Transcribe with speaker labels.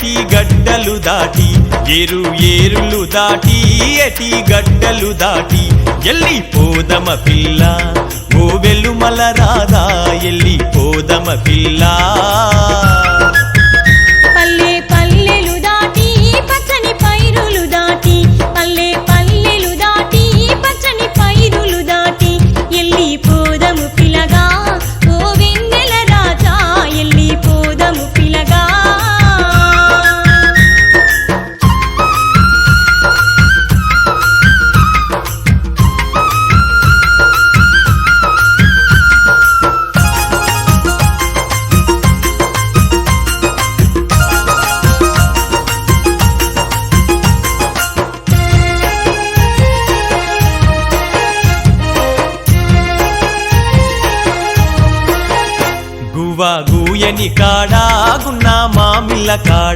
Speaker 1: ఎటి గడ్డలు దాటి ఏరులు దాటి ఎటి గడ్డలు దాటి ఎల్లిపోదమ పిల్ల ఓ వెలుమల రాధా ఎల్లిపోదమ పిల్ల
Speaker 2: పల్లె పల్లెలు దాటి పచ్చని పైరులు దాటి పల్లె పల్లెలు దాటి పచ్చని పైరులు దాటి ఎల్లిపోదము పిలగా ఓ వెన్నెల రాజా ఎల్లిపోదము పిలగా
Speaker 1: గూయని కాడా గున్నా మామిళ్ళ కాడా